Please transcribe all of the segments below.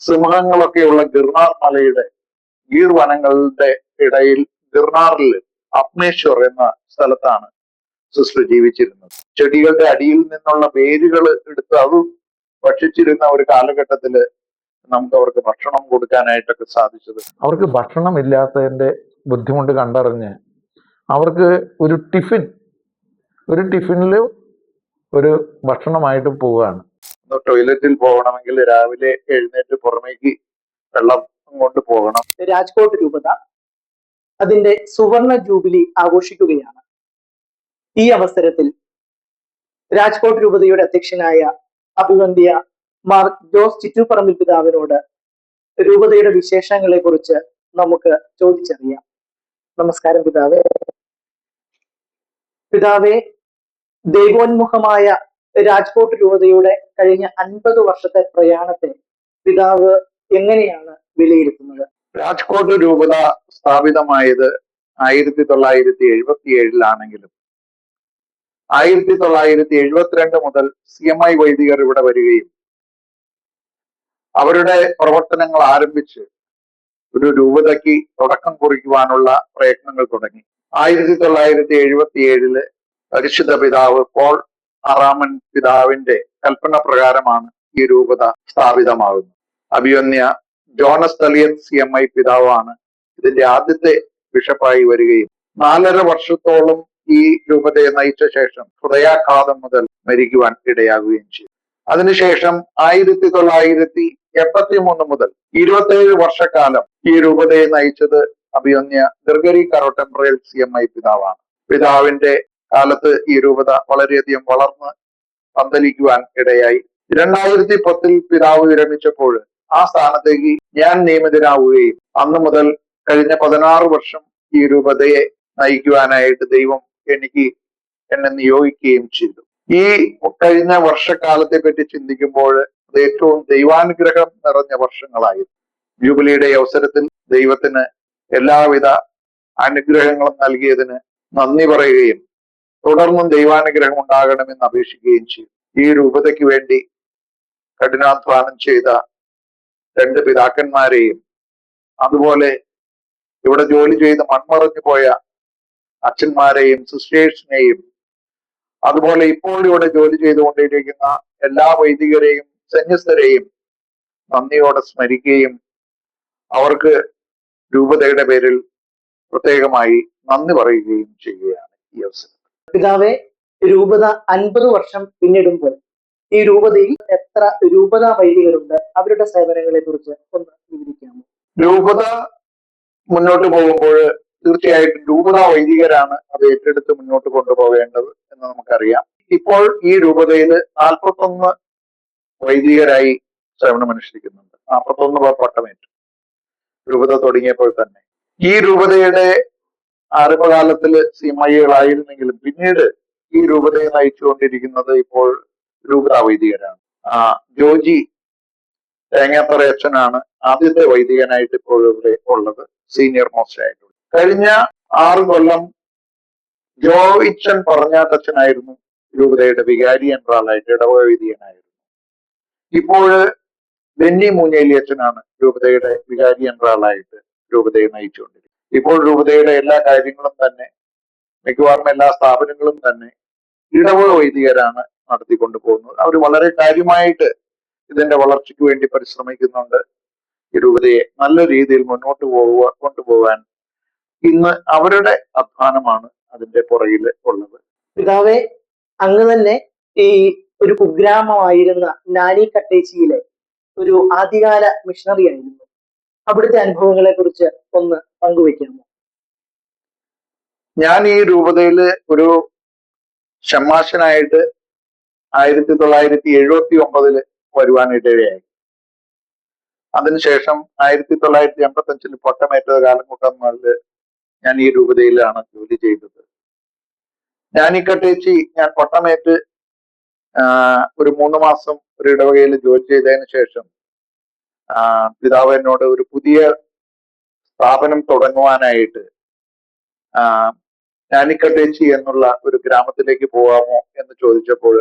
സിംഹങ്ങളൊക്കെയുള്ള ഗിർനാർ മലയുടെ ഗീർ വനങ്ങളുടെ ഇടയിൽ ഗിർനാറിൽ അപ്നേശ്വർ എന്ന സ്ഥലത്താണ് സിസ്റ്റർ ജീവിച്ചിരുന്നത്. ചെടികളുടെ അടിയിൽ നിന്നുള്ള വേരുകൾ എടുത്ത് അത് ഭക്ഷിച്ചിരുന്ന ഒരു കാലഘട്ടത്തില് നമുക്ക് അവർക്ക് ഭക്ഷണം കൊടുക്കാനായിട്ടൊക്കെ സാധിച്ചത്. അവർക്ക് ഭക്ഷണം ഇല്ലാത്തതിന്റെ ബുദ്ധിമുട്ട് കണ്ടറിഞ്ഞ് അവർക്ക് ഒരു ടിഫിനിൽ ഒരു ഭക്ഷണമായിട്ട് പോവുകയാണ്. ടോയ്ലറ്റിൽ പോകണമെങ്കിൽ രാവിലെ എഴുന്നേറ്റ് പുറമേക്ക് വെള്ളം കൊണ്ട് പോകണം. രാജ്കോട്ട് രൂപത അതിന്റെ സുവർണ ജൂബിലി ആഘോഷിക്കുകയാണ്. ഈ അവസരത്തിൽ രാജ്കോട്ട് രൂപതയുടെ അധ്യക്ഷനായ അഭിവന്ദ്യ മാർ ജോസ് ചിറ്റൂപ്പറമ്പിൽ പിതാവിനോട് രൂപതയുടെ വിശേഷങ്ങളെ കുറിച്ച് നമുക്ക് ചോദിച്ചറിയാം. നമസ്കാരം പിതാവേ. പിതാവേ, ദൈവോന്മുഖമായ രാജ്കോട്ട് രൂപതയുടെ കഴിഞ്ഞ 50 വർഷത്തെ പ്രയാണത്തെ പിതാവ് എങ്ങനെയാണ് വിലയിരുത്തുന്നത്? രാജ്കോട്ട് രൂപത സ്ഥാപിതമായത് 1977 1972 മുതൽ CMI വൈദികർ ഇവിടെ വരികയും അവരുടെ പ്രവർത്തനങ്ങൾ ആരംഭിച്ച് ഒരു രൂപതയ്ക്ക് തുടക്കം കുറിക്കുവാനുള്ള പ്രയത്നങ്ങൾ തുടങ്ങി. 1977 പരിശുദ്ധ പിതാവ് പോൾ ആറാമൻ പിതാവിന്റെ കൽപ്പന പ്രകാരമാണ് ഈ രൂപത സ്ഥാപിതമാകുന്നത്. അഭിവന്യ ജോണസ് തലിയൻ CMI പിതാവാണ് ഇതിന്റെ ആദ്യത്തെ ബിഷപ്പായി വരികയും 4.5 വർഷത്തോളം ഈ രൂപതയെ നയിച്ച ശേഷം ഹൃദയാഘാതം മുതൽ മരിക്കുവാൻ ഇടയാകുകയും ചെയ്തു. അതിനുശേഷം 1983 മുതൽ 27 വർഷക്കാലം ഈ രൂപതയെ നയിച്ചത് അഭിവന്യ ഗ്രിഗറി കരോട്ടെംബ്രേൽ CMI പിതാവാണ്. പിതാവിന്റെ കാലത്ത് ഈ രൂപത വളരെയധികം വളർന്ന് പന്തലിക്കുവാൻ ഇടയായി. 2010 പിതാവ് വിരമിച്ചപ്പോൾ ആ സ്ഥാനത്തേക്ക് ഞാൻ നിയമിതനാവുകയും അന്ന് മുതൽ കഴിഞ്ഞ 16 വർഷം ഈ രൂപതയെ നയിക്കുവാനായിട്ട് ദൈവം എന്നെ നിയോഗിക്കുകയും ചെയ്തു. ഈ കഴിഞ്ഞ വർഷക്കാലത്തെ പറ്റി ചിന്തിക്കുമ്പോൾ അത് ഏറ്റവും ദൈവാനുഗ്രഹം നിറഞ്ഞ വർഷങ്ങളായിരുന്നു. ജൂബിലിയുടെ അവസരത്തിൽ ദൈവത്തിന് എല്ലാവിധ അനുഗ്രഹങ്ങളും നൽകിയതിന് നന്ദി പറയുകയും തുടർന്നും ദൈവാനുഗ്രഹം ഉണ്ടാകണമെന്ന് അപേക്ഷിക്കുകയും ചെയ്തു. ഈ രൂപതയ്ക്ക് വേണ്ടി കഠിനാധ്വാനം ചെയ്ത 2 പിതാക്കന്മാരെയും അതുപോലെ ഇവിടെ ജോലി ചെയ്ത് മൺമറഞ്ഞു പോയ അച്ഛന്മാരെയും സിസ്റ്റേഴ്സിനെയും അതുപോലെ ഇപ്പോൾ ഇവിടെ ജോലി ചെയ്തുകൊണ്ടിരിക്കുന്ന എല്ലാ വൈദികരെയും സന്യസ്തരെയും നന്ദിയോടെ സ്മരിക്കുകയും അവർക്ക് രൂപതയുടെ പേരിൽ പ്രത്യേകമായി നന്ദി പറയുകയും ചെയ്യുകയാണ് ഈ അവസരം. പിതാവെ, രൂപത 50 വർഷം പിന്നിടുമ്പോൾ ഈ രൂപതയിൽ എത്ര രൂപതാ വൈദികരുണ്ട്? അവരുടെ സേവനങ്ങളെ കുറിച്ച് ഒന്ന് വിവരിക്കാമോ? രൂപത മുന്നോട്ട് പോകുമ്പോൾ തീർച്ചയായിട്ടും രൂപതാ വൈദികരാണ് അത് ഏറ്റെടുത്ത് മുന്നോട്ട് കൊണ്ടുപോകേണ്ടത് എന്ന് നമുക്കറിയാം. ഇപ്പോൾ ഈ രൂപതയിൽ 41 വൈദികരായി സേവനമനുഷ്ഠിക്കുന്നുണ്ട്. 41 പേർ പട്ടമേറ്റു രൂപത തുടങ്ങിയപ്പോൾ തന്നെ. ഈ രൂപതയുടെ ആരംഭകാലത്തിൽ CMIകളായിരുന്നെങ്കിലും പിന്നീട് ഈ രൂപതയെ നയിച്ചുകൊണ്ടിരിക്കുന്നത് ഇപ്പോൾ രൂപതാ വൈദികരാണ്. ജോജി തേങ്ങാത്തറ അച്ഛനാണ് ആദ്യത്തെ വൈദികനായിട്ട് ഇപ്പോൾ ഇവിടെ ഉള്ളത്, സീനിയർ മോസ്റ്റ് ആയിട്ടുള്ളത്. കഴിഞ്ഞ 6 കൊല്ലം ജോയിച്ചൻ പറഞ്ഞാട്ടച്ഛനായിരുന്നു രൂപതയുടെ വികാരി ജനറലായിട്ട്, ഇടവക വൈദികനായിരുന്നു. ഇപ്പോൾ ബെന്നി മൂഞ്ഞേലി അച്ഛനാണ് രൂപതയുടെ വികാരി ജനറലായിട്ട് രൂപതയെ നയിച്ചുകൊണ്ടിരിക്കുന്നത്. ഇപ്പോൾ രൂപതയുടെ എല്ലാ കാര്യങ്ങളും തന്നെ മിക്കവാറും എല്ലാ സ്ഥാപനങ്ങളും തന്നെ ഇടവക വൈദികരാണ് നടത്തിക്കൊണ്ടു പോകുന്നത്. അവർ വളരെ കാര്യമായിട്ട് ഇതിന്റെ വളർച്ചയ്ക്ക് വേണ്ടി പരിശ്രമിക്കുന്നുണ്ട്. ഈ രൂപതയെ നല്ല രീതിയിൽ മുന്നോട്ട് കൊണ്ടുപോകാൻ ഇന്ന് അവരുടെ അധ്വാനമാണ് അതിന്റെ പുറകിൽ ഉള്ളത്. പിതാവെ, അങ്ങ് തന്നെ ഈ ഒരു കുഗ്രാമമായിരുന്ന നാനി കട്ടേച്ചിയിലെ ഒരു ആദ്യകാല മിഷണറി ആയിരുന്നു. അവിടുത്തെ അനുഭവങ്ങളെ കുറിച്ച് ഒന്ന് പങ്കുവെക്കാമോ? ഞാൻ ഈ രൂപതയില് ഒരു ഷമ്മാശനായിട്ട് 1979 വരുവാനിടയായി. അതിനുശേഷം 1985 പട്ടമേറ്റ കാലം മുതൽ ഞാൻ ഈ രൂപതയിലാണ് ജോലി ചെയ്തത്. ഞാനിക്കട്ടേച്ചി ഞാൻ പട്ടമേറ്റ് ഒരു 3 മാസം ഒരു ഇടവകയിൽ ജോലി ചെയ്തതിന് ശേഷം പിതാവ് എന്നോട് ഒരു പുതിയ സ്ഥാപനം തുടങ്ങുവാനായിട്ട് ഞാനിക്കട്ടേച്ചി എന്നുള്ള ഒരു ഗ്രാമത്തിലേക്ക് പോകാമോ എന്ന് ചോദിച്ചപ്പോൾ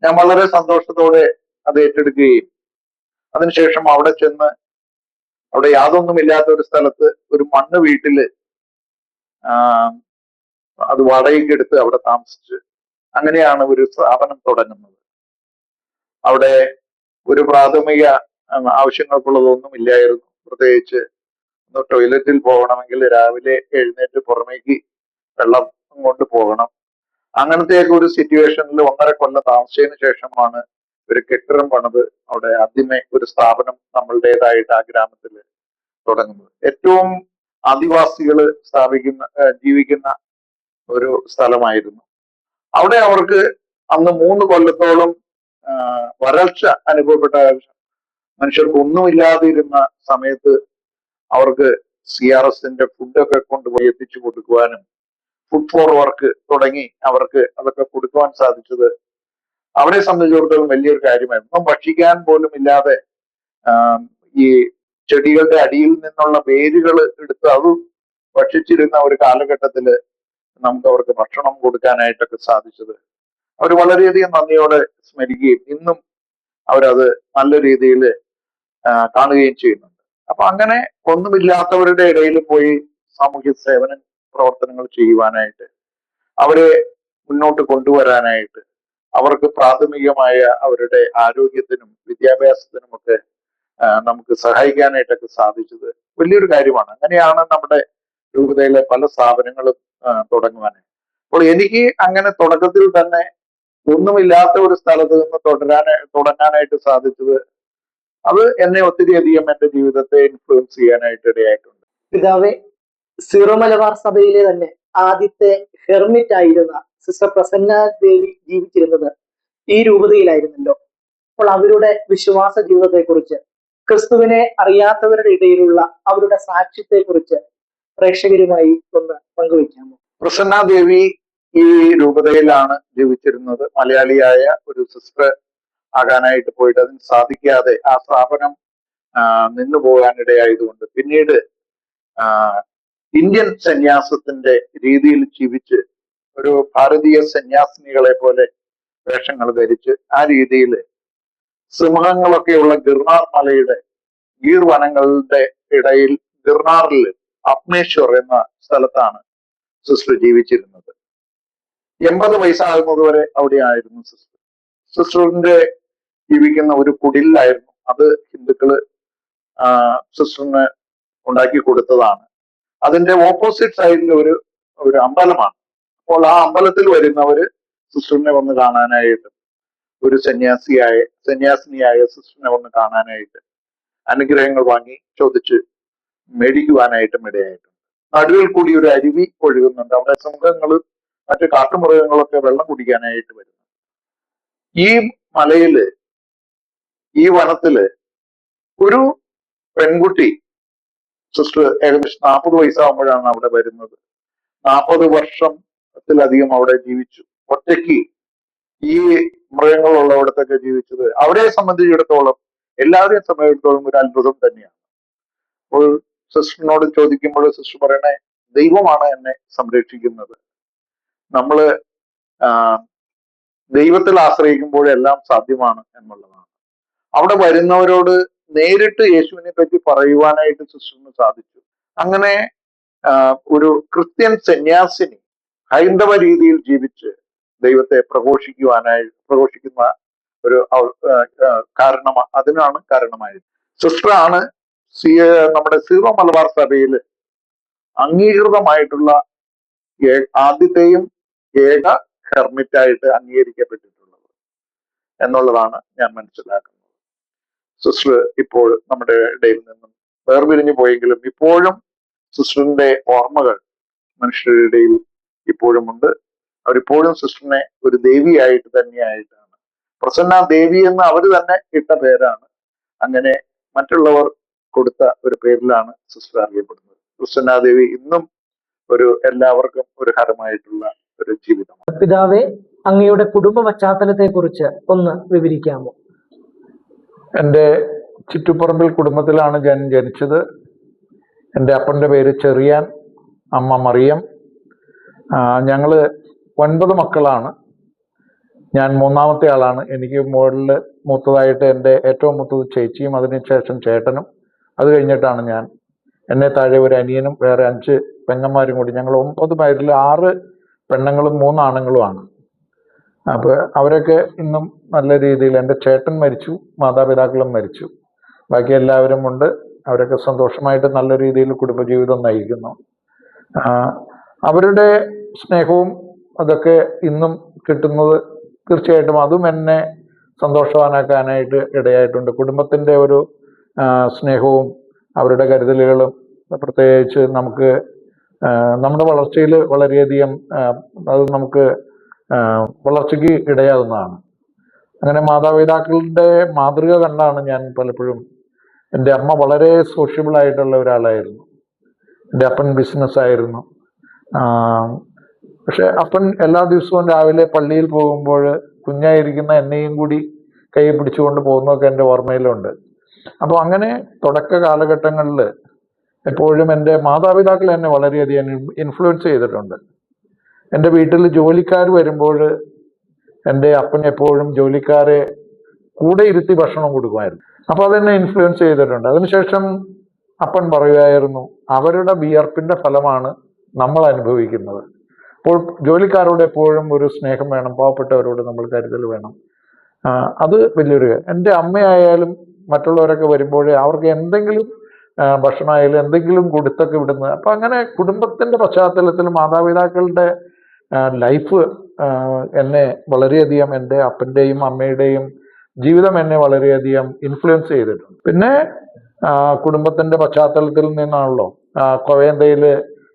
ഞാൻ വളരെ സന്തോഷത്തോടെ അത് ഏറ്റെടുക്കുകയും അതിനുശേഷം അവിടെ ചെന്ന് അവിടെ യാതൊന്നുമില്ലാത്ത ഒരു സ്ഥലത്ത് ഒരു മണ്ണ് വീട്ടില് ആ, അത് വാടകയ്ക്ക് എടുത്ത് അവിടെ താമസിച്ച് അങ്ങനെയാണ് ഒരു സ്ഥാപനം തുടങ്ങുന്നത്. അവിടെ ഒരു പ്രാഥമിക ആവശ്യങ്ങൾക്കുള്ളതൊന്നും ഇല്ലായിരുന്നു. പ്രത്യേകിച്ച് ഒന്ന് ടോയ്ലറ്റിൽ പോകണമെങ്കിൽ രാവിലെ എഴുന്നേറ്റ് പുറമേക്ക് വെള്ളം കൊണ്ട് പോകണം. അങ്ങനത്തെയൊക്കെ ഒരു സിറ്റുവേഷനിൽ 1.5 കൊല്ലം താമസിച്ചതിന് ശേഷമാണ് ഒരു കെട്ടിടം പണിത് അവിടെ ആദ്യമേ ഒരു സ്ഥാപനം നമ്മളുടേതായിട്ട് ആ ഗ്രാമത്തിൽ തുടങ്ങുന്നത്. ഏറ്റവും ആദിവാസികൾ ജീവിക്കുന്ന ഒരു സ്ഥലമായിരുന്നു. അവിടെ അവർക്ക് അന്ന് 3 കൊല്ലത്തോളം വരൾച്ച അനുഭവപ്പെട്ട മനുഷ്യർക്ക് ഒന്നുമില്ലാതിരുന്ന സമയത്ത് അവർക്ക് CRSന്റെ ഫുഡൊക്കെ കൊണ്ടുപോയി എത്തിച്ചു കൊടുക്കുവാനും ഫുഡ് ഫോർ വർക്ക് തുടങ്ങി അവർക്ക് അതൊക്കെ കൊടുക്കുവാൻ സാധിച്ചത് അവരെ സംബന്ധിച്ചിടത്തോളം വലിയൊരു കാര്യമായിരുന്നു. ഒന്നും ഭക്ഷിക്കാൻ പോലും ഇല്ലാതെ ഈ ചെടികളുടെ അടിയിൽ നിന്നുള്ള വേരുകൾ എടുത്ത് അത് ഭക്ഷിച്ചിരുന്ന ഒരു കാലഘട്ടത്തില് നമുക്ക് അവർക്ക് ഭക്ഷണം കൊടുക്കാനായിട്ടൊക്കെ സാധിച്ചത് അവർ വളരെയധികം നന്ദിയോടെ സ്മരിക്കുകയും ഇന്നും അവരത് നല്ല രീതിയിൽ കാണുകയും ചെയ്യുന്നുണ്ട്. അപ്പൊ അങ്ങനെ ഒന്നുമില്ലാത്തവരുടെ ഇടയിൽ പോയി സാമൂഹ്യ സേവന പ്രവർത്തനങ്ങൾ ചെയ്യുവാനായിട്ട് അവരെ മുന്നോട്ട് കൊണ്ടുവരാനായിട്ട് അവർക്ക് പ്രാഥമികമായ അവരുടെ ആരോഗ്യത്തിനും വിദ്യാഭ്യാസത്തിനും ഒക്കെ നമുക്ക് സഹായിക്കാനായിട്ടൊക്കെ സാധിച്ചത് വലിയൊരു കാര്യമാണ്. അങ്ങനെയാണ് നമ്മുടെ രൂപതയിലെ പല സ്ഥാപനങ്ങളും തുടങ്ങുവാനായി. അപ്പോൾ എനിക്ക് അങ്ങനെ തുടക്കത്തിൽ തന്നെ ഒന്നുമില്ലാത്ത ഒരു സ്ഥലത്ത് നിന്ന് തുടങ്ങാനായിട്ട് സാധിച്ചത് അത് എന്നെ ഒത്തിരി അധികം എന്റെ ജീവിതത്തെ ഇൻഫ്ലുവൻസ് ചെയ്യാനായിട്ട് ഇടയായിട്ടുണ്ട്. പിതാവെ, സീറോ മലബാർ സഭയിലെ തന്നെ ആദ്യത്തെ ഹെർമിറ്റ് ആയിരുന്ന സിസ്റ്റർ പ്രസന്ന ദേവി ജീവിച്ചിരുന്നത് ഈ രൂപതയിലായിരുന്നല്ലോ. അപ്പോൾ അവരുടെ വിശ്വാസ ജീവിതത്തെക്കുറിച്ച്, ക്രിസ്തുവിനെ അറിയാത്തവരുടെ ഇടയിലുള്ള അവരുടെ സാക്ഷ്യത്തെക്കുറിച്ച് പ്രേക്ഷകരുമായി ഒന്ന് പങ്കുവയ്ക്കാമോ? പ്രസന്ന ദേവി ഈ രൂപതയിലാണ് ജീവിച്ചിരുന്നത്. മലയാളിയായ ഒരു സിസ്റ്റർ ആകാനായിട്ട് പോയിട്ട് അതിന് സാധിക്കാതെ ആ സ്ഥാപനം നിന്നു പോകാനിടയായതുകൊണ്ട് പിന്നീട് ഇന്ത്യൻ സന്യാസത്തിന്റെ രീതിയിൽ ജീവിച്ച് ഒരു ഭാരതീയ സന്യാസിനികളെ പോലെ വേഷങ്ങൾ ധരിച്ച് ആ രീതിയിൽ സിംഹങ്ങളൊക്കെയുള്ള ഗിർനാർ മലയുടെ ഗീർ വനങ്ങളുടെ ഇടയിൽ ഗിർനാറിൽ അപ്നേശ്വർ എന്ന സ്ഥലത്താണ് സിസ്റ്റർ ജീവിച്ചിരുന്നത്. 80 വയസ്സാകുന്നത് വരെ അവിടെ ആയിരുന്നു സിസ്റ്റർ. സിസ്റ്ററിന്റെ ജീവിക്കുന്ന ഒരു കുടിലായിരുന്നു അത്. ഹിന്ദുക്കള് സിസ്റ്ററിന് ഉണ്ടാക്കി കൊടുത്തതാണ്. അതിന്റെ ഓപ്പോസിറ്റ് സൈഡിൽ ഒരു അമ്പലമാണ്. അപ്പോൾ ആ അമ്പലത്തിൽ വരുന്നവര് സിസ്റ്ററിനെ വന്ന് കാണാനായിട്ട്, ഒരു സന്യാസിനിയായ സിസ്റ്ററിനെ വന്ന് കാണാനായിട്ട് അനുഗ്രഹങ്ങൾ വാങ്ങി ചോദിച്ച് മേടിക്കുവാനായിട്ടും ഇടയായിട്ടുണ്ട്. നടുവിൽ കൂടി ഒരു അരുവി ഒഴുകുന്നുണ്ട്. അവിടെ സിംഹങ്ങളും മറ്റു കാട്ടുമൃഗങ്ങളൊക്കെ വെള്ളം കുടിക്കാനായിട്ട് വരുന്നു. ഈ മലയില്, ഈ വനത്തില് ഒരു പെൺകുട്ടി, സിസ്റ്റർ ഏകദേശം 40 വയസ്സാകുമ്പോഴാണ് അവിടെ വരുന്നത്. 40 വർഷത്തിലധികം അവിടെ ജീവിച്ചു. ഒറ്റയ്ക്ക് ഈ മൃഗങ്ങളുള്ളവിടത്തൊക്കെ ജീവിച്ചത് അവരെ സംബന്ധിച്ചിടത്തോളം, എല്ലാവരെയും സംബന്ധിച്ചിടത്തോളം ഒരു അത്ഭുതം തന്നെയാണ്. അപ്പോൾ സിസ്റ്ററിനോട് ചോദിക്കുമ്പോൾ സിസ്റ്റർ പറയണേ, ദൈവമാണ് എന്നെ സംരക്ഷിക്കുന്നത്. നമ്മള് ദൈവത്തിൽ ആശ്രയിക്കുമ്പോഴെല്ലാം സാധ്യമാണ് എന്നുള്ളതാണ്. അവിടെ വരുന്നവരോട് നേരിട്ട് യേശുവിനെ പറ്റി പറയുവാനായിട്ട് സിസ്റ്ററിന് സാധിച്ചു. അങ്ങനെ ഒരു ക്രിസ്ത്യൻ സന്യാസിനി ഹൈന്ദവ രീതിയിൽ ജീവിച്ച് ദൈവത്തെ പ്രഘോഷിക്കുന്ന ഒരു അതിനാണ് കാരണമായത്. സിസ്റ്ററാണ് നമ്മുടെ സീറോ മലബാർ സഭയിൽ അംഗീകൃതമായിട്ടുള്ള ആദ്യത്തെയും ഏക ഹെർമിറ്റായിട്ട് അംഗീകരിക്കപ്പെട്ടിട്ടുള്ളത് എന്നുള്ളതാണ് ഞാൻ മനസ്സിലാക്കുന്നത്. സിസ്റ്റർ ഇപ്പോൾ നമ്മുടെ ഇടയിൽ നിന്നും വേർപിരിഞ്ഞു പോയെങ്കിലും ഇപ്പോഴും സിസ്റ്ററിന്റെ ഓർമ്മകൾ മനുഷ്യരുടെ ഇടയിൽ ഇപ്പോഴും ഉണ്ട്. അവരിപ്പോഴും സിസ്റ്ററിനെ ഒരു ദേവിയായിട്ട് തന്നെയായിട്ടാണ്, പ്രസന്ന ദേവി എന്ന് അവർ തന്നെ ഇട്ട പേരാണ്. അങ്ങനെ മറ്റുള്ളവർ കൊടുത്ത ഒരു പേരിലാണ് സിസ്റ്റർ അറിയപ്പെടുന്നത്. പ്രസന്ന ദേവി ഇന്നും എല്ലാവർക്കും ഒരു ഹരമായിട്ടുള്ള ഒരു ജീവിതമാണ്. പിതാവേ, അങ്ങയുടെ കുടുംബ പശ്ചാത്തലത്തെ കുറിച്ച് ഒന്ന് വിവരിക്കാമോ? എൻ്റെ ചുറ്റുപറമ്പിൽ കുടുംബത്തിലാണ് ഞാൻ ജനിച്ചത്. എൻ്റെ അപ്പൻ്റെ പേര് ചെറിയാൻ, അമ്മ മറിയം. ഞങ്ങള് 9 മക്കളാണ്. ഞാൻ മൂന്നാമത്തെ ആളാണ്. എനിക്ക് മുകളിൽ മൂത്തതായിട്ട് എൻ്റെ ഏറ്റവും മൂത്തത് ചേച്ചിയും അതിനുശേഷം ചേട്ടനും, അത് കഴിഞ്ഞിട്ടാണ് ഞാൻ. എന്നെ താഴെ ഒരു അനിയനും വേറെ 5 പെങ്ങന്മാരും കൂടി, ഞങ്ങൾ 9 പേരിൽ 6 പെണ്ണുങ്ങളും 3 ആണുങ്ങളുമാണ്. അപ്പോൾ അവരൊക്കെ ഇന്നും നല്ല രീതിയിൽ, എൻ്റെ ചേട്ടൻ മരിച്ചു, മാതാപിതാക്കളും മരിച്ചു, ബാക്കി എല്ലാവരും ഉണ്ട്. അവരൊക്കെ സന്തോഷമായിട്ട് നല്ല രീതിയിൽ കുടുംബജീവിതം നയിക്കുന്നു. അവരുടെ സ്നേഹവും അതൊക്കെ ഇന്നും കിട്ടുന്നത് തീർച്ചയായിട്ടും അതും എന്നെ സന്തോഷവാനാക്കാനായിട്ട് ഇടയായിട്ടുണ്ട്. കുടുംബത്തിൻ്റെ ഒരു സ്നേഹവും അവരുടെ കരുതലുകളും പ്രത്യേകിച്ച് നമുക്ക് നമ്മുടെ വളർച്ചയിൽ വളരെയധികം അത് നമുക്ക് വളർച്ചയ്ക്ക് ഇടയാകുന്നതാണ്. അങ്ങനെ മാതാപിതാക്കളുടെ മാതൃക കണ്ടാണ് ഞാൻ പലപ്പോഴും, എൻ്റെ അമ്മ വളരെ സോഷ്യബിൾ ആയിട്ടുള്ള ഒരാളായിരുന്നു. എൻ്റെ അപ്പൻ ബിസിനസ്സായിരുന്നു. പക്ഷെ അപ്പൻ എല്ലാ ദിവസവും രാവിലെ പള്ളിയിൽ പോകുമ്പോൾ കുഞ്ഞായിരിക്കുന്ന എന്നെയും കൂടി കൈ പിടിച്ചുകൊണ്ട് പോകുന്നതൊക്കെ എൻ്റെ ഓർമ്മയിലുണ്ട്. അപ്പോൾ അങ്ങനെ തുടക്ക കാലഘട്ടങ്ങളിൽ എപ്പോഴും എൻ്റെ മാതാപിതാക്കൾ എന്നെ വളരെയധികം ഇൻഫ്ലുവൻസ് ചെയ്തിട്ടുണ്ട്. എൻ്റെ വീട്ടിൽ ജോലിക്കാർ വരുമ്പോൾ എൻ്റെ അപ്പൻ എപ്പോഴും ജോലിക്കാരെ കൂടെ ഇരുത്തി ഭക്ഷണം കൊടുക്കുമായിരുന്നു. അപ്പോൾ അതെന്നെ ഇൻഫ്ലുവൻസ് ചെയ്തിട്ടുണ്ട്. അതിനുശേഷം അപ്പൻ പറയുമായിരുന്നു, അവരുടെ വിയർപ്പിൻ്റെ ഫലമാണ് നമ്മൾ അനുഭവിക്കുന്നത്. അപ്പോൾ ജോലിക്കാരോട് എപ്പോഴും ഒരു സ്നേഹം വേണം, പാവപ്പെട്ടവരോട് നമ്മൾ കരുതൽ വേണം. അത് വലിയൊരു, എൻ്റെ അമ്മയായാലും മറ്റുള്ളവരൊക്കെ വരുമ്പോൾ അവർക്ക് എന്തെങ്കിലും ഭക്ഷണമായാലും എന്തെങ്കിലും കൊടുത്തൊക്കെ വിടുന്നത്. അപ്പം അങ്ങനെ കുടുംബത്തിൻ്റെ പശ്ചാത്തലത്തിൽ മാതാപിതാക്കളുടെ ലൈഫ് എന്നെ വളരെയധികം, എൻ്റെ അപ്പൻ്റെയും അമ്മയുടെയും ജീവിതം എന്നെ വളരെയധികം ഇൻഫ്ലുവൻസ് ചെയ്തിട്ടുണ്ട്. പിന്നെ കുടുംബത്തിൻ്റെ പശ്ചാത്തലത്തിൽ നിന്നാണല്ലോ കൊവേന്തയിൽ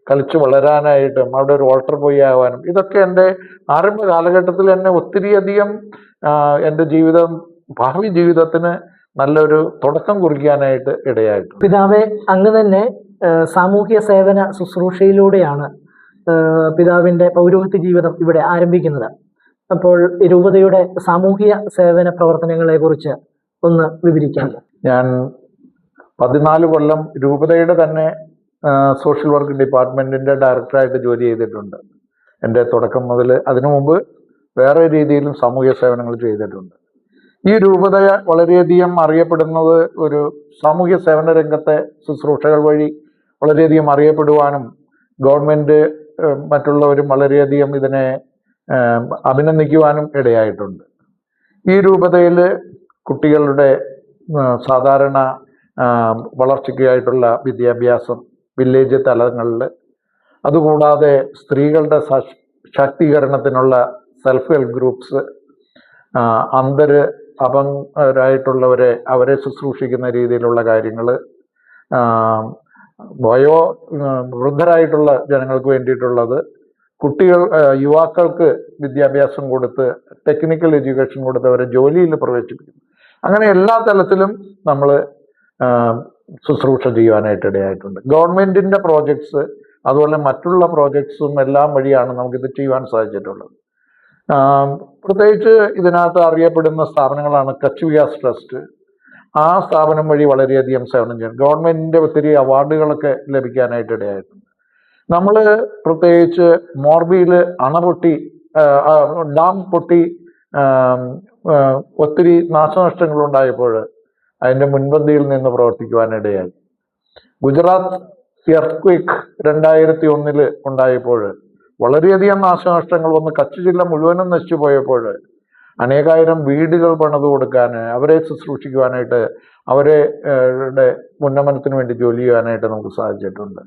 കളിച്ച് വളരാനായിട്ടും അവിടെ ഒരു വാട്ടർ ബോയ് ആവാനും, ഇതൊക്കെ എൻ്റെ ആരംഭ കാലഘട്ടത്തിൽ എന്നെ ഒത്തിരിയധികം എൻ്റെ ജീവിതം, ഭാവി ജീവിതത്തിന് നല്ലൊരു തുടക്കം കുറിക്കാനായിട്ട് ഇടയായിട്ടുണ്ട്. പിതാവെ, അങ്ങ് തന്നെ സാമൂഹ്യ സേവന ശുശ്രൂഷയിലൂടെയാണ് പിതാവിൻ്റെ പൗരോഹിത്യ ജീവിതം ഇവിടെ ആരംഭിക്കുന്നത്. അപ്പോൾ രൂപതയുടെ സാമൂഹ്യ സേവന പ്രവർത്തനങ്ങളെ കുറിച്ച് ഒന്ന് വിവരിക്കാമോ? ഞാൻ 14 കൊല്ലം രൂപതയുടെ തന്നെ സോഷ്യൽ വർക്ക് ഡിപ്പാർട്ട്മെൻറ്റിൻ്റെ ഡയറക്ടറായിട്ട് ജോലി ചെയ്തിട്ടുണ്ട് എൻ്റെ തുടക്കം മുതൽ. അതിനു മുമ്പ് വേറെ രീതിയിലും സാമൂഹ്യ സേവനങ്ങൾ ചെയ്തിട്ടുണ്ട്. ഈ രൂപത വളരെയധികം അറിയപ്പെടുന്നത് ഒരു സാമൂഹ്യ സേവന രംഗത്തെ ശുശ്രൂഷകൾ വഴി വളരെയധികം അറിയപ്പെടുവാനും ഗവൺമെൻറ് മറ്റുള്ളവരും വളരെയധികം ഇതിനെ അഭിനന്ദിക്കുവാനും ഇടയായിട്ടുണ്ട്. ഈ രൂപതയിൽ കുട്ടികളുടെ സാധാരണ വളർച്ചയ്ക്കായിട്ടുള്ള വിദ്യാഭ്യാസം വില്ലേജ് തലങ്ങളിൽ, അതുകൂടാതെ സ്ത്രീകളുടെ ശാക്തീകരണത്തിനുള്ള സെൽഫ് ഹെൽപ്പ് ഗ്രൂപ്പ്സ്, അപംഗരായിട്ടുള്ളവരെ അവരെ ശുശ്രൂഷിക്കുന്ന രീതിയിലുള്ള കാര്യങ്ങൾ, വൃദ്ധരായിട്ടുള്ള ജനങ്ങൾക്ക് വേണ്ടിയിട്ടുള്ളത്, കുട്ടികൾ യുവാക്കൾക്ക് വിദ്യാഭ്യാസം കൊടുത്ത് ടെക്നിക്കൽ എഡ്യൂക്കേഷൻ കൊടുത്ത് അവരെ ജോലിയിൽ പ്രവേശിപ്പിക്കും. അങ്ങനെ എല്ലാ തലത്തിലും നമ്മൾ ശുശ്രൂഷ ചെയ്യുവാനായിട്ട് ഇടയായിട്ടുണ്ട്. ഗവൺമെൻറ്റിൻ്റെ പ്രോജക്ട്സ് അതുപോലെ മറ്റുള്ള പ്രോജക്ട്സും എല്ലാം വഴിയാണ് നമുക്കിത് ചെയ്യുവാൻ സാധിച്ചിട്ടുള്ളത്. പ്രത്യേകിച്ച് ഇതിനകത്ത് അറിയപ്പെടുന്ന സ്ഥാപനങ്ങളാണ് കച്ച് വികാസ് ട്രസ്റ്റ്. ആ സ്ഥാപനം വഴി വളരെയധികം സേവനം ചെയ്യും. ഗവൺമെൻറ്റിൻ്റെ ഒത്തിരി അവാർഡുകളൊക്കെ ലഭിക്കാനായിട്ട് ഇടയായിട്ടുണ്ട്. നമ്മൾ പ്രത്യേകിച്ച് മോർബിയിൽ ഡാം പൊട്ടി ഒത്തിരി നാശനഷ്ടങ്ങൾ ഉണ്ടായപ്പോൾ അതിൻ്റെ മുൻപന്തിയിൽ നിന്ന് പ്രവർത്തിക്കുവാനിടയായി. ഗുജറാത്ത് എർത്ത്ക്വേക്ക് 2001 ഉണ്ടായപ്പോൾ വളരെയധികം നാശനഷ്ടങ്ങൾ വന്ന് കച്ച് ജില്ല മുഴുവനും നശിച്ചു പോയപ്പോൾ അനേകായിരം വീടുകൾ പണിത് കൊടുക്കാൻ, അവരെ ശുശ്രൂഷിക്കുവാനായിട്ട്, അവരുടെ ഉന്നമനത്തിന് വേണ്ടി ജോലി ചെയ്യാനായിട്ട് നമുക്ക് സാധിച്ചിട്ടുണ്ട്.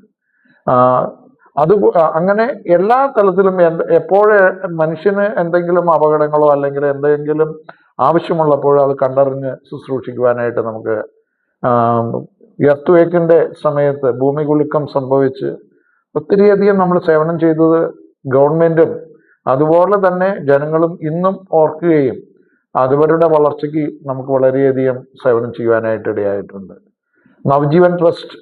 അങ്ങനെ എല്ലാ തലത്തിലും എപ്പോഴേ മനുഷ്യന് എന്തെങ്കിലും അപകടങ്ങളോ അല്ലെങ്കിൽ എന്തെങ്കിലും ആവശ്യമുള്ളപ്പോഴോ അത് കണ്ടറിഞ്ഞ് ശുശ്രൂഷിക്കുവാനായിട്ട് നമുക്ക്, എർത്ത്വേക്കിൻ്റെ സമയത്ത് ഭൂമികുലുക്കം സംഭവിച്ച് ഒത്തിരിയധികം നമ്മൾ സേവനം ചെയ്തത് ഗവൺമെൻറ്റും അതുപോലെ തന്നെ ജനങ്ങളും ഇന്നും ഓർക്കുകയും അവരുടെ വളർച്ചയ്ക്ക് നമുക്ക് വളരെയധികം സേവനം ചെയ്യുവാനായിട്ട് ഇടയായിട്ടുണ്ട്. നവജീവൻ ട്രസ്റ്റ്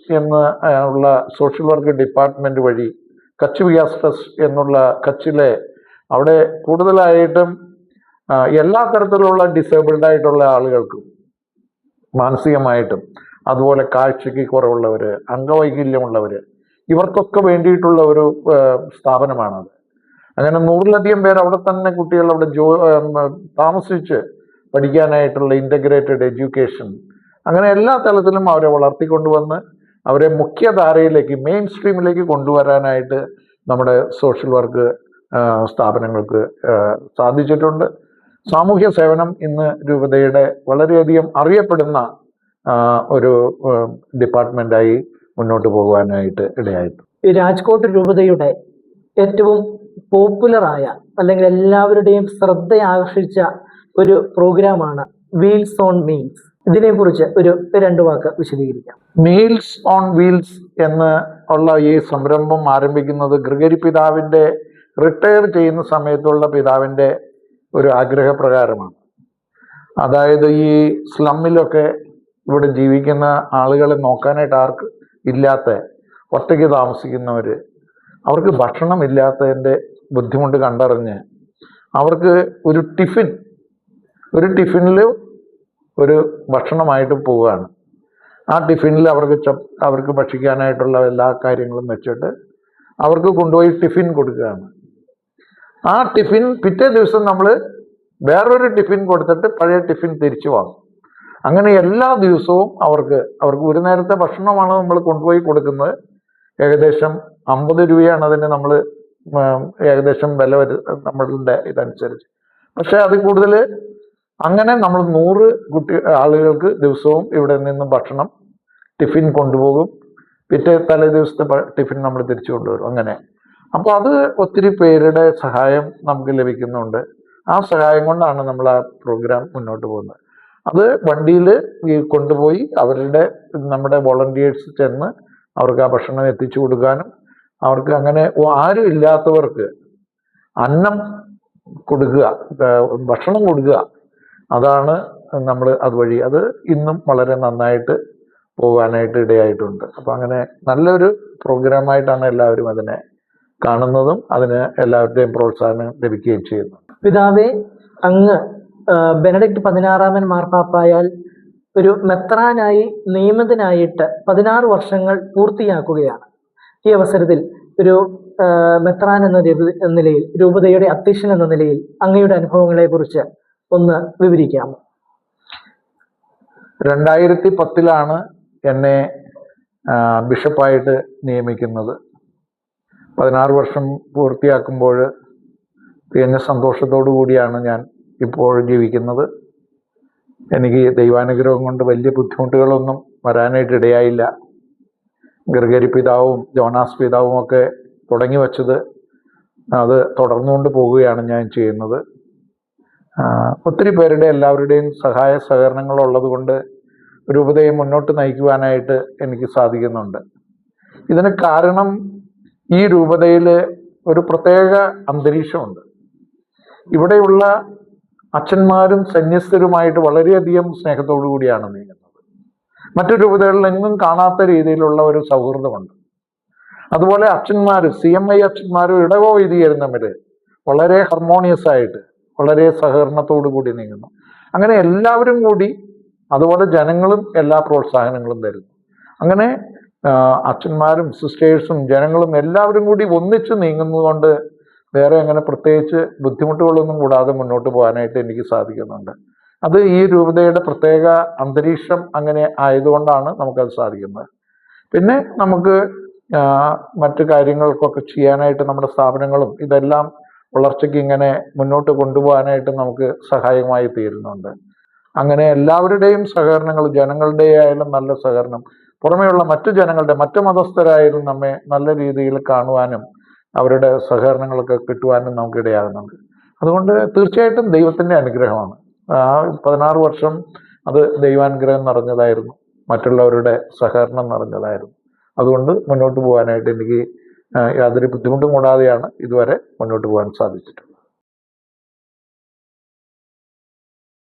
ഉള്ള സോഷ്യൽ വർക്ക് ഡിപ്പാർട്ട്മെൻറ്റ് വഴി കച്ച് വികാസ് ട്രസ്റ്റ് എന്നുള്ള കച്ചിലെ അവിടെ കൂടുതലായിട്ടും എല്ലാ തരത്തിലുള്ള ഡിസേബിൾഡ് ആയിട്ടുള്ള ആളുകൾക്കും മാനസികമായിട്ടും അതുപോലെ കാഴ്ചയ്ക്ക് കുറവുള്ളവർ, അംഗവൈകല്യമുള്ളവർ, ഇവർക്കൊക്കെ വേണ്ടിയിട്ടുള്ള ഒരു സ്ഥാപനമാണത്. അങ്ങനെ 100-ലധികം പേർ അവിടെ തന്നെ കുട്ടികൾ അവിടെ താമസിച്ച് പഠിക്കാനായിട്ടുള്ള ഇൻ്റഗ്രേറ്റഡ് എഡ്യൂക്കേഷൻ, അങ്ങനെ എല്ലാ തലത്തിലും അവരെ വളർത്തിക്കൊണ്ടുവന്ന് അവരെ മുഖ്യധാരയിലേക്ക്, മെയിൻ സ്ട്രീമിലേക്ക് കൊണ്ടുവരാനായിട്ട് നമ്മുടെ സോഷ്യൽ വർക്ക് സ്ഥാപനങ്ങൾക്ക് സാധിച്ചിട്ടുണ്ട്. സാമൂഹ്യ സേവനം ഇന്ന് രൂപതയുടെ വളരെയധികം അറിയപ്പെടുന്ന ഒരു ഡിപ്പാർട്ട്മെന്റായി മുന്നോട്ട് പോകുവാനായിട്ട് ഇടയായിട്ടുണ്ട്. ഈ രാജ്കോട്ട് രൂപതയുടെ ഏറ്റവും പോപ്പുലറായ അല്ലെങ്കിൽ എല്ലാവരുടെയും ശ്രദ്ധ ആകർഷിച്ച ഒരു പ്രോഗ്രാമാണ് വീൽസ് ഓൺ മീൽസ്. ഇതിനെക്കുറിച്ച് ഒരു 2 വാക്ക് വിശദീകരിക്കാം. മീൽസ് ഓൺ വീൽസ് എന്ന് ഉള്ള ഈ സംരംഭം ആരംഭിക്കുന്നത് ഗ്രിഗറി പിതാവിൻ്റെ റിട്ടയർ ചെയ്യുന്ന സമയത്തുള്ള പിതാവിൻ്റെ ഒരു ആഗ്രഹപ്രകാരമാണ്. അതായത് ഈ സ്ലമ്മിലൊക്കെ ഇവിടെ ജീവിക്കുന്ന ആളുകളെ നോക്കാനായിട്ട് ആർക്ക് ഇല്ലാത്ത, ഒറ്റയ്ക്ക് താമസിക്കുന്നവർ, അവർക്ക് ഭക്ഷണം ഇല്ലാത്തതിൻ്റെ ബുദ്ധിമുട്ട് കണ്ടറിഞ്ഞ് അവർക്ക് ഒരു ടിഫിനിൽ ഒരു ഭക്ഷണമായിട്ട് പോവുകയാണ്. ആ ടിഫിനിൽ അവർക്ക് ഭക്ഷിക്കാനായിട്ടുള്ള എല്ലാ കാര്യങ്ങളും വെച്ചിട്ട് അവർക്ക് കൊണ്ടുപോയി ടിഫിൻ കൊടുക്കുകയാണ്. ആ ടിഫിൻ പിറ്റേ ദിവസം നമ്മൾ വേറൊരു ടിഫിൻ കൊടുത്തിട്ട് പഴയ ടിഫിൻ തിരിച്ചു വാങ്ങും. അങ്ങനെ എല്ലാ ദിവസവും അവർക്ക് ഒരു നേരത്തെ ഭക്ഷണമാണ് നമ്മൾ കൊണ്ടുപോയി കൊടുക്കുന്നത്. ഏകദേശം 50 രൂപയാണ് അതിന് നമ്മൾ ഏകദേശം വില നമ്മളുടെ ഇതനുസരിച്ച്. പക്ഷെ അതിൽ കൂടുതൽ അങ്ങനെ നമ്മൾ 100 ആളുകൾക്ക് ദിവസവും ഇവിടെ നിന്ന് ഭക്ഷണം ടിഫിൻ കൊണ്ടുപോകും. തലേ ദിവസത്തെ ടിഫിൻ നമ്മൾ തിരിച്ചു കൊണ്ടുവരും. അങ്ങനെ അപ്പോൾ അത് ഒത്തിരി പേരുടെ സഹായം നമുക്ക് ലഭിക്കുന്നുണ്ട്. ആ സഹായം കൊണ്ടാണ് നമ്മൾ ആ പ്രോഗ്രാം മുന്നോട്ട് പോകുന്നത്. അത് വണ്ടിയിൽ കൊണ്ടുപോയി നമ്മുടെ വോളണ്ടിയേഴ്സ് ചെന്ന് അവർക്ക് ആ ഭക്ഷണം എത്തിച്ചു കൊടുക്കാനും, അവർക്ക് അങ്ങനെ ആരും ഇല്ലാത്തവർക്ക് അന്നം കൊടുക്കുക, ഭക്ഷണം കൊടുക്കുക, അതാണ് നമ്മൾ അതുവഴി അത് ഇന്നും വളരെ നന്നായിട്ട് പോകാനായിട്ട് ഇടയായിട്ടുണ്ട്. അപ്പം അങ്ങനെ നല്ലൊരു പ്രോഗ്രാമായിട്ടാണ് എല്ലാവരും അതിനെ കാണുന്നതും അതിന് എല്ലാവരുടെയും പ്രോത്സാഹനം ലഭിക്കുകയും ചെയ്യുന്നു. പിതാവേ, അങ്ങ് ബെനഡിക്ട് 16 മാർപ്പാപ്പായാൽ ഒരു മെത്രാനായി നിയമിതനായിട്ട് 16 വർഷങ്ങൾ പൂർത്തിയാക്കുകയാണ്. ഈ അവസരത്തിൽ ഒരു മെത്രാൻ എന്ന നിലയിൽ, രൂപതയുടെ അധ്യക്ഷൻ എന്ന നിലയിൽ അങ്ങയുടെ അനുഭവങ്ങളെ കുറിച്ച് ഒന്ന് വിവരിക്കാമോ? 2010 എന്നെ ബിഷപ്പായിട്ട് നിയമിക്കുന്നത്. 16 വർഷം പൂർത്തിയാക്കുമ്പോൾ തികഞ്ഞ സന്തോഷത്തോടു കൂടിയാണ് ഞാൻ ഇപ്പോൾ ജീവിക്കുന്നത്. എനിക്ക് ദൈവാനുഗ്രഹം കൊണ്ട് വലിയ ബുദ്ധിമുട്ടുകളൊന്നും വരാനായിട്ട് ഇടയായില്ല. ഗ്രിഗറി പിതാവും ജോനാസ് പിതാവും ഒക്കെ തുടങ്ങി വച്ചത് അത് തുടർന്നുകൊണ്ട് പോവുകയാണ് ഞാൻ ചെയ്യുന്നത്. ഒത്തിരി പേരുടെ എല്ലാവരുടെയും സഹായ സഹകരണങ്ങൾ ഉള്ളത് കൊണ്ട് രൂപതയെ മുന്നോട്ട് നയിക്കുവാനായിട്ട് എനിക്ക് സാധിക്കുന്നുണ്ട്. ഇതിന് കാരണം ഈ രൂപതയിൽ ഒരു പ്രത്യേക അന്തരീക്ഷമുണ്ട്. ഇവിടെയുള്ള അച്ഛന്മാരും സന്യസ്തരുമായിട്ട് വളരെയധികം സ്നേഹത്തോടു കൂടിയാണ് നീങ്ങുന്നത്. മറ്റു രൂപതകളിലെങ്ങും കാണാത്ത രീതിയിലുള്ള ഒരു സൗഹൃദമുണ്ട്. അതുപോലെ അച്ഛന്മാർ, CMI അച്ഛന്മാരും ഇടവൈദികരും തമ്മിൽ വളരെ ഹാർമോണിയസ് ആയിട്ട് വളരെ സഹകരണത്തോടു കൂടി നീങ്ങുന്നു. അങ്ങനെ എല്ലാവരും കൂടി, അതുപോലെ ജനങ്ങളും എല്ലാ പ്രോത്സാഹനങ്ങളും തരുന്നു. അങ്ങനെ അച്ഛന്മാരും സിസ്റ്റേഴ്സും ജനങ്ങളും എല്ലാവരും കൂടി ഒന്നിച്ച് നീങ്ങുന്നതുകൊണ്ട് വേറെ അങ്ങനെ പ്രത്യേകിച്ച് ബുദ്ധിമുട്ടുകളൊന്നും കൂടാതെ മുന്നോട്ട് പോകാനായിട്ട് എനിക്ക് സാധിക്കുന്നുണ്ട്. അത് ഈ രൂപതയുടെ പ്രത്യേക അന്തരീക്ഷം അങ്ങനെ ആയതുകൊണ്ടാണ് നമുക്കത് സാധിക്കുന്നത്. പിന്നെ നമുക്ക് മറ്റു കാര്യങ്ങൾക്കൊക്കെ ചെയ്യാനായിട്ട് നമ്മുടെ സ്ഥാപനങ്ങളും ഇതെല്ലാം വളർച്ചയ്ക്ക് ഇങ്ങനെ മുന്നോട്ട് കൊണ്ടുപോകാനായിട്ട് നമുക്ക് സഹായമായി തീരുന്നുണ്ട്. അങ്ങനെ എല്ലാവരുടെയും സഹകരണങ്ങൾ, ജനങ്ങളുടെ ആയാലും നല്ല സഹകരണം, പുറമേയുള്ള മറ്റു ജനങ്ങളുടെ, മറ്റു മതസ്ഥരായാലും നമ്മെ നല്ല രീതിയിൽ കാണുവാനും അവരുടെ സഹകരണങ്ങളൊക്കെ കിട്ടുവാനും നമുക്ക് ഇടയാകുന്നുണ്ട്. അതുകൊണ്ട് തീർച്ചയായിട്ടും ദൈവത്തിൻ്റെ അനുഗ്രഹമാണ്. ആ 16 വർഷം അത് ദൈവാനുഗ്രഹം നിറഞ്ഞതായിരുന്നു, മറ്റുള്ളവരുടെ സഹകരണം നിറഞ്ഞതായിരുന്നു. അതുകൊണ്ട് മുന്നോട്ട് പോകാനായിട്ട് എനിക്ക് യാതൊരു ബുദ്ധിമുട്ടും കൂടാതെയാണ് ഇതുവരെ മുന്നോട്ട് പോകാൻ സാധിച്ചിട്ടുള്ളത്.